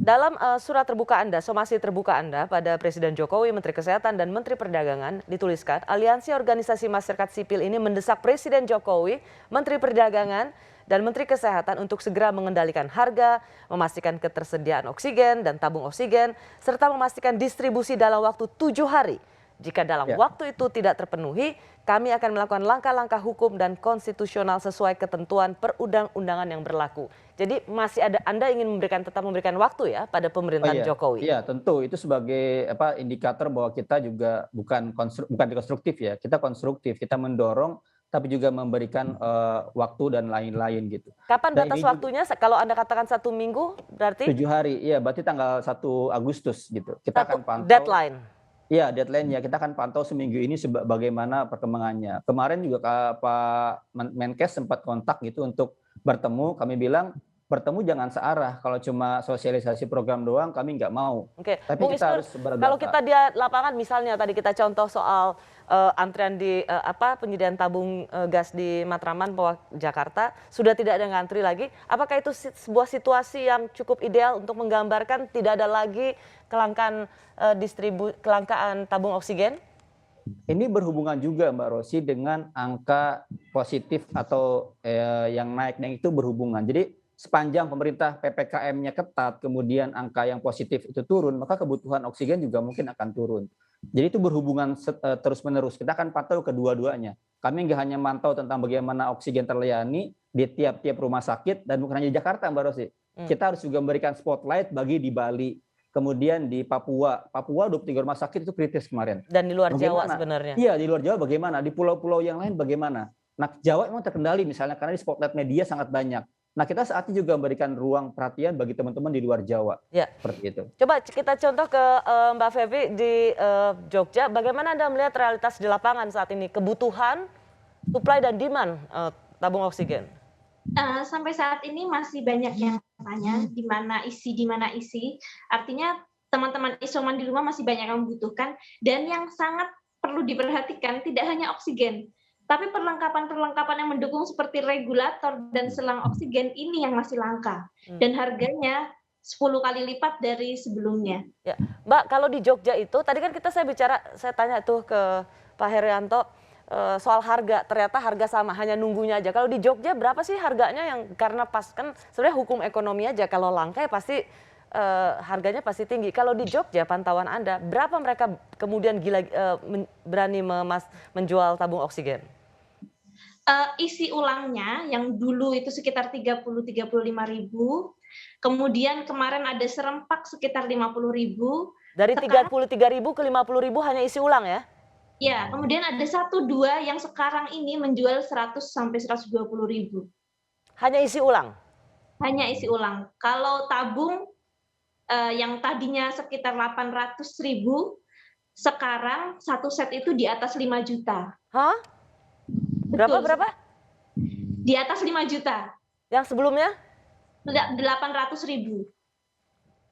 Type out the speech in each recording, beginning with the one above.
Dalam surat terbuka Anda, somasi terbuka Anda pada Presiden Jokowi, Menteri Kesehatan, dan Menteri Perdagangan dituliskan, Aliansi Organisasi Masyarakat Sipil ini mendesak Presiden Jokowi, Menteri Perdagangan, dan Menteri Kesehatan untuk segera mengendalikan harga, memastikan ketersediaan oksigen dan tabung oksigen, serta memastikan distribusi dalam waktu 7 hari. Jika dalam waktu itu tidak terpenuhi, kami akan melakukan langkah-langkah hukum dan konstitusional sesuai ketentuan perundang-undangan yang berlaku. Jadi masih ada, Anda ingin tetap memberikan waktu ya pada pemerintahan Jokowi? Iya, tentu itu sebagai indikator bahwa kita juga bukan dekonstruktif ya, kita konstruktif, kita mendorong tapi juga memberikan waktu dan lain-lain gitu. Kapan Dan batas ini juga waktunya? Kalau Anda katakan 1 minggu, berarti 7 hari, iya berarti tanggal 1 Agustus gitu. Kita akan pantau. deadline. Iya, deadline-nya kita akan pantau seminggu ini bagaimana perkembangannya. Kemarin juga Pak Menkes sempat kontak gitu untuk bertemu. Kami bilang bertemu jangan searah. Kalau cuma sosialisasi program doang, kami nggak mau. Oke, Tapi Bung kita Isnur, harus berdata. kalau kita di lapangan misalnya tadi kita contoh soal antrian di penyediaan tabung gas di Matraman, Jakarta, sudah tidak ada ngantri lagi. Apakah itu sebuah situasi yang cukup ideal untuk menggambarkan tidak ada lagi kelangkaan tabung oksigen? Ini berhubungan juga Mbak Rosi dengan angka positif atau yang naiknya itu berhubungan. Jadi sepanjang pemerintah PPKM-nya ketat, kemudian angka yang positif itu turun, maka kebutuhan oksigen juga mungkin akan turun. Jadi itu berhubungan terus-menerus. Kita akan pantau kedua-duanya. Kami nggak hanya mantau tentang bagaimana oksigen terlayani di tiap-tiap rumah sakit, dan bukan hanya di Jakarta Mbak Rosi. Kita harus juga memberikan spotlight bagi di Bali, kemudian di Papua 23 rumah sakit itu kritis kemarin. Dan di luar Jawa sebenarnya. Iya, di luar Jawa bagaimana? Di pulau-pulau yang lain bagaimana? Nah, Jawa memang terkendali misalnya karena di spotlight media sangat banyak. Nah, kita saat ini juga memberikan ruang perhatian bagi teman-teman di luar Jawa. Ya. Seperti itu. Coba kita contoh ke Mbak Fevi di Jogja. Bagaimana Anda melihat realitas di lapangan saat ini? Kebutuhan, supply dan demand tabung oksigen. Sampai saat ini masih banyak yang tanya di mana isi. Artinya teman-teman isoman di rumah masih banyak yang membutuhkan, dan yang sangat perlu diperhatikan tidak hanya oksigen, tapi perlengkapan-perlengkapan yang mendukung seperti regulator dan selang oksigen ini yang masih langka dan harganya 10 kali lipat dari sebelumnya. Ya, Mbak, kalau di Jogja itu tadi kan saya tanya tuh ke Pak Herianto soal harga, ternyata harga sama, hanya nunggunya aja. Kalau di Jogja berapa sih harganya, yang karena pas kan sebenarnya hukum ekonomi aja, kalau langka ya pasti harganya pasti tinggi. Kalau di Jogja pantauan Anda, berapa mereka kemudian berani menjual tabung oksigen? Isi ulangnya yang dulu itu sekitar 35.000, kemudian kemarin ada serempak sekitar 50.000. Dari 33.000 ke 50.000 hanya isi ulang ya? Ya, kemudian ada 1-2 yang sekarang ini menjual 100 sampai 120.000. Hanya isi ulang? Hanya isi ulang. Kalau tabung yang tadinya sekitar 800.000, sekarang satu set itu di atas 5 juta. Hah? Berapa? Di atas 5 juta. Yang sebelumnya? 800.000.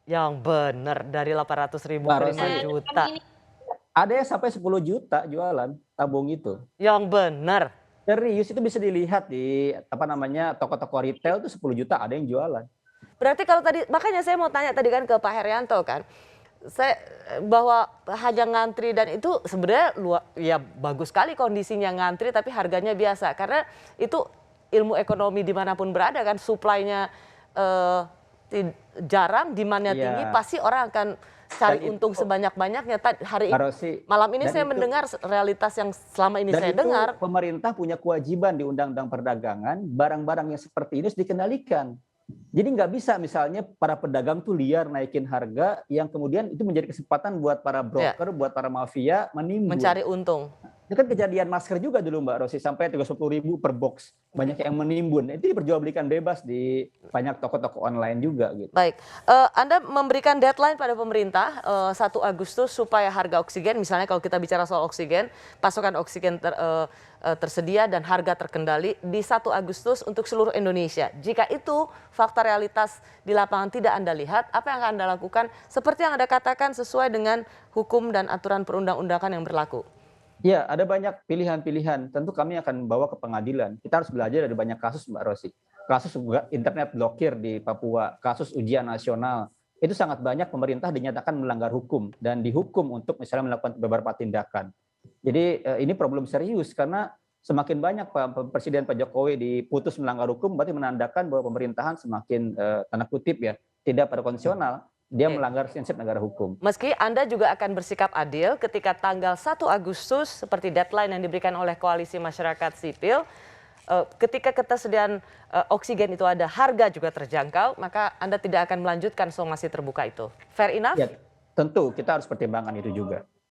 Yang benar, dari 800.000 ke 5 juta. Ada yang sampai 10 juta jualan tabung itu. Yang benar. Serius, itu bisa dilihat di toko-toko retail itu 10 juta ada yang jualan. Berarti kalau tadi, makanya saya mau tanya tadi kan ke Pak Herianto kan, bahwa hanya ngantri, dan itu sebenarnya ya bagus sekali kondisinya ngantri tapi harganya biasa, karena itu ilmu ekonomi dimanapun berada kan, supply-nya jarang, demand-nya tinggi, pasti orang akan cari untung sebanyak-banyaknya. Malam ini saya mendengar realitas yang selama ini saya dengar. Pemerintah punya kewajiban di Undang-Undang Perdagangan, barang-barang yang seperti ini harus dikendalikan. Jadi nggak bisa misalnya para pedagang tuh liar naikin harga yang kemudian itu menjadi kesempatan buat para broker, buat para mafia menimbun. Mencari untung. Itu kan kejadian masker juga dulu Mbak Rosi, sampai 30.000 per box. Banyak yang menimbun. Itu diperjualbelikan bebas di banyak toko-toko online juga gitu. Baik, Anda memberikan deadline pada pemerintah 1 Agustus supaya harga oksigen, misalnya kalau kita bicara soal oksigen, pasokan oksigen tersedia dan harga terkendali di 1 Agustus untuk seluruh Indonesia. Jika itu fakta realitas di lapangan tidak Anda lihat, apa yang akan Anda lakukan? Seperti yang Anda katakan, sesuai dengan hukum dan aturan perundang-undangan yang berlaku. Ya, ada banyak pilihan-pilihan. Tentu kami akan bawa ke pengadilan. Kita harus belajar dari banyak kasus Mbak Rosi. Kasus internet blokir di Papua, kasus ujian nasional, itu sangat banyak pemerintah dinyatakan melanggar hukum dan dihukum untuk misalnya melakukan beberapa tindakan. Jadi ini problem serius karena semakin banyak Presiden Pak Jokowi diputus melanggar hukum, berarti menandakan bahwa pemerintahan semakin tanda kutip ya tidak pada konstitusional, dia melanggar prinsip negara hukum. Meski Anda juga akan bersikap adil ketika tanggal 1 Agustus seperti deadline yang diberikan oleh Koalisi Masyarakat Sipil, ketika ketersediaan oksigen itu ada, harga juga terjangkau, maka Anda tidak akan melanjutkan somasi terbuka itu. Fair enough? Ya, tentu kita harus pertimbangkan itu juga.